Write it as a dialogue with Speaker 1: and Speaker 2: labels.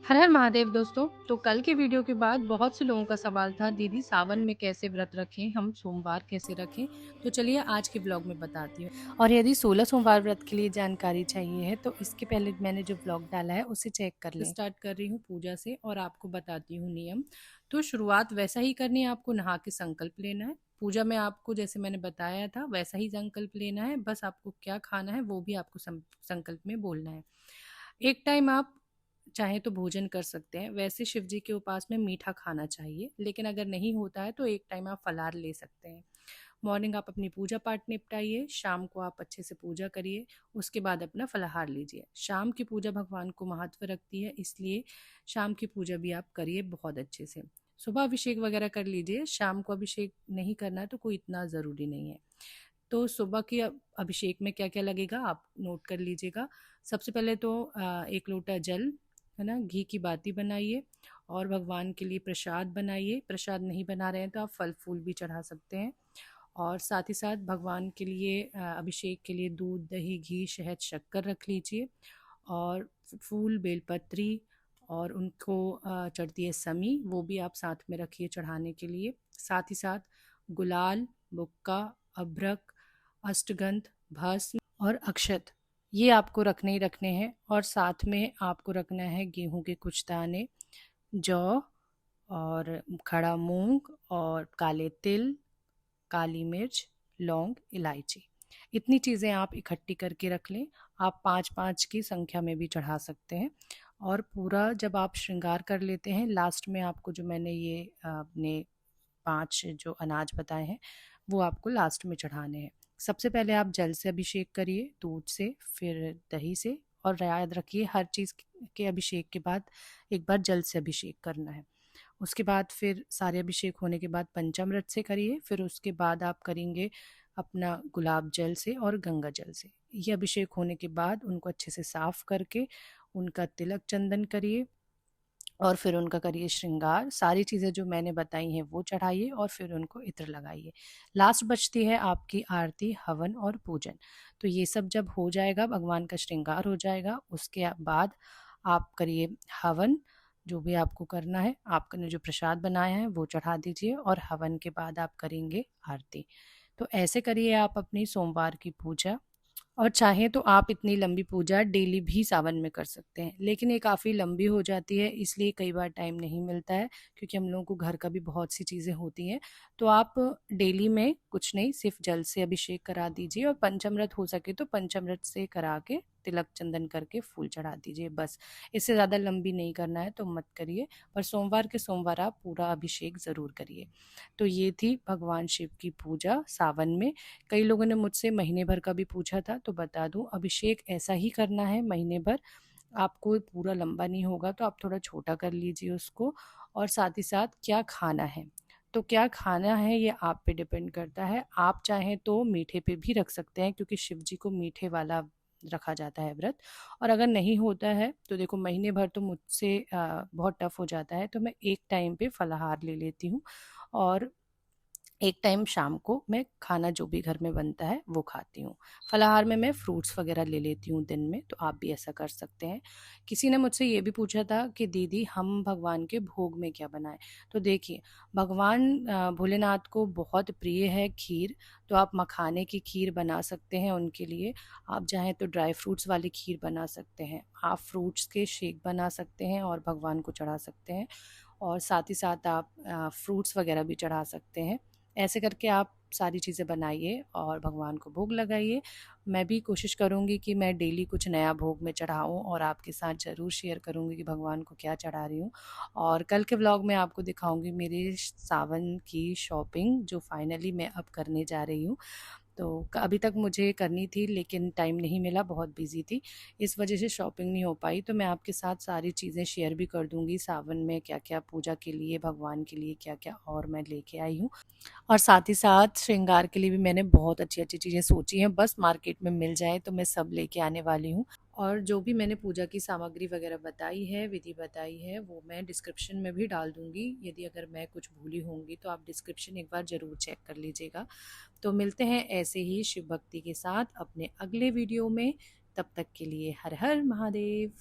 Speaker 1: हर हर महादेव दोस्तों। तो कल के वीडियो के बाद बहुत से लोगों का सवाल था, दीदी सावन में कैसे व्रत रखें, हम सोमवार कैसे रखें। तो चलिए आज के ब्लॉग में बताती हूँ। और यदि 16 सोमवार व्रत के लिए जानकारी चाहिए है तो इसके पहले मैंने जो ब्लॉग डाला है उसे चेक कर लें। स्टार्ट कर रही हूँ पूजा से और आपको बताती हूँ नियम। तो शुरुआत वैसा ही करनी है, आपको नहा के संकल्प लेना है। पूजा में आपको जैसे मैंने बताया था वैसा ही संकल्प लेना है, बस आपको क्या खाना है वो भी आपको संकल्प में बोलना है। एक टाइम आप चाहे तो भोजन कर सकते हैं। वैसे शिव जी के उपास में मीठा खाना चाहिए, लेकिन अगर नहीं होता है तो एक टाइम आप फलाहार ले सकते हैं। मॉर्निंग आप अपनी पूजा पाठ निपटाइए, शाम को आप अच्छे से पूजा करिए, उसके बाद अपना फलाहार लीजिए। शाम की पूजा भगवान को महत्व रखती है, इसलिए शाम की पूजा भी आप करिए बहुत अच्छे से। सुबह अभिषेक वगैरह कर लीजिए, शाम को अभिषेक नहीं करना है तो कोई इतना ज़रूरी नहीं है। तो सुबह के अभिषेक में क्या क्या लगेगा आप नोट कर लीजिएगा। सबसे पहले तो 1 लोटा जल, है ना, घी की बाती बनाइए और भगवान के लिए प्रसाद बनाइए। प्रसाद नहीं बना रहे हैं तो आप फल फूल भी चढ़ा सकते हैं। और साथ ही साथ भगवान के लिए अभिषेक के लिए दूध दही घी शहद शक्कर रख लीजिए। और फूल बेलपत्री और उनको चढ़ती है समी, वो भी आप साथ में रखिए चढ़ाने के लिए। साथ ही साथ गुलाल, बुक्का, अभ्रक, अष्टगंध, भस्म और अक्षत, ये आपको रखने ही रखने हैं। और साथ में आपको रखना है गेहूं के कुछ दाने, जौ और खड़ा मूंग और काले तिल, काली मिर्च, लौंग, इलायची। इतनी चीज़ें आप इकट्ठी करके रख लें। आप 5-5 की संख्या में भी चढ़ा सकते हैं। और पूरा जब आप श्रृंगार कर लेते हैं, लास्ट में आपको जो मैंने ये अपने 5 जो अनाज बताए हैं वो आपको लास्ट में चढ़ाने हैं। सबसे पहले आप जल से अभिषेक करिए, दूध से, फिर दही से। और याद रखिए हर चीज़ के अभिषेक के बाद एक बार जल से अभिषेक करना है। उसके बाद फिर सारे अभिषेक होने के बाद पंचामृत से करिए, फिर उसके बाद आप करेंगे अपना गुलाब जल से और गंगा जल से। ये अभिषेक होने के बाद उनको अच्छे से साफ करके उनका तिलक चंदन करिए और फिर उनका करिए श्रृंगार। सारी चीज़ें जो मैंने बताई हैं वो चढ़ाइए और फिर उनको इत्र लगाइए। लास्ट बचती है आपकी आरती, हवन और पूजन। तो ये सब जब हो जाएगा, भगवान का श्रृंगार हो जाएगा, उसके बाद आप करिए हवन। जो भी आपको करना है, आपने जो प्रसाद बनाया है वो चढ़ा दीजिए और हवन के बाद आप करेंगे आरती। तो ऐसे करिए आप अपनी सोमवार की पूजा। और चाहें तो आप इतनी लंबी पूजा डेली भी सावन में कर सकते हैं, लेकिन ये काफ़ी लंबी हो जाती है, इसलिए कई बार टाइम नहीं मिलता है, क्योंकि हम लोगों को घर का भी बहुत सी चीज़ें होती हैं। तो आप डेली में कुछ नहीं, सिर्फ जल से अभिषेक करा दीजिए और पंचामृत हो सके तो पंचामृत से करा के तिलक चंदन करके फूल चढ़ा दीजिए बस। इससे ज़्यादा लंबी नहीं करना है तो मत करिए, पर सोमवार के सोमवार आप पूरा अभिषेक ज़रूर करिए। तो ये थी भगवान शिव की पूजा सावन में। कई लोगों ने मुझसे महीने भर का भी पूछा था, तो बता दूं अभिषेक ऐसा ही करना है महीने भर। आपको पूरा लंबा नहीं होगा तो आप थोड़ा छोटा कर लीजिए उसको। और साथ ही साथ क्या खाना है, तो क्या खाना है ये आप पे डिपेंड करता है। आप चाहें तो मीठे पे भी रख सकते हैं, क्योंकि शिव जी को मीठे वाला रखा जाता है व्रत। और अगर नहीं होता है तो देखो महीने भर तो मुझसे बहुत टफ हो जाता है, तो मैं एक टाइम पे फलाहार ले लेती हूँ और एक टाइम शाम को मैं खाना जो भी घर में बनता है वो खाती हूँ। फलाहार में मैं फ्रूट्स वगैरह ले लेती हूँ दिन में, तो आप भी ऐसा कर सकते हैं। किसी ने मुझसे ये भी पूछा था कि दीदी हम भगवान के भोग में क्या बनाएं। तो देखिए, भगवान भोलेनाथ को बहुत प्रिय है खीर। तो आप मखाने की खीर बना सकते हैं उनके लिए। आप चाहें तो ड्राई फ्रूट्स वाली खीर बना सकते हैं, आप फ्रूट्स के शेक बना सकते हैं और भगवान को चढ़ा सकते हैं। और साथ ही साथ आप फ्रूट्स वगैरह भी चढ़ा सकते हैं। ऐसे करके आप सारी चीज़ें बनाइए और भगवान को भोग लगाइए। मैं भी कोशिश करूँगी कि मैं डेली कुछ नया भोग में चढ़ाऊँ और आपके साथ ज़रूर शेयर करूँगी कि भगवान को क्या चढ़ा रही हूँ। और कल के व्लॉग में आपको दिखाऊँगी मेरे सावन की शॉपिंग, जो फाइनली मैं अब करने जा रही हूँ। तो अभी तक मुझे करनी थी लेकिन टाइम नहीं मिला, बहुत बिजी थी, इस वजह से शॉपिंग नहीं हो पाई। तो मैं आपके साथ सारी चीज़ें शेयर भी कर दूंगी, सावन में क्या क्या पूजा के लिए, भगवान के लिए क्या क्या और मैं लेके आई हूँ। और साथ ही साथ श्रृंगार के लिए भी मैंने बहुत अच्छी अच्छी चीज़ें सोची हैं, बस मार्केट में मिल जाए तो मैं सब लेके आने वाली हूँ। और जो भी मैंने पूजा की सामग्री वगैरह बताई है, विधि बताई है, वो मैं डिस्क्रिप्शन में भी डाल दूंगी। यदि अगर मैं कुछ भूली होंगी तो आप डिस्क्रिप्शन एक बार ज़रूर चेक कर लीजिएगा। तो मिलते हैं ऐसे ही शिव भक्ति के साथ अपने अगले वीडियो में। तब तक के लिए हर हर महादेव।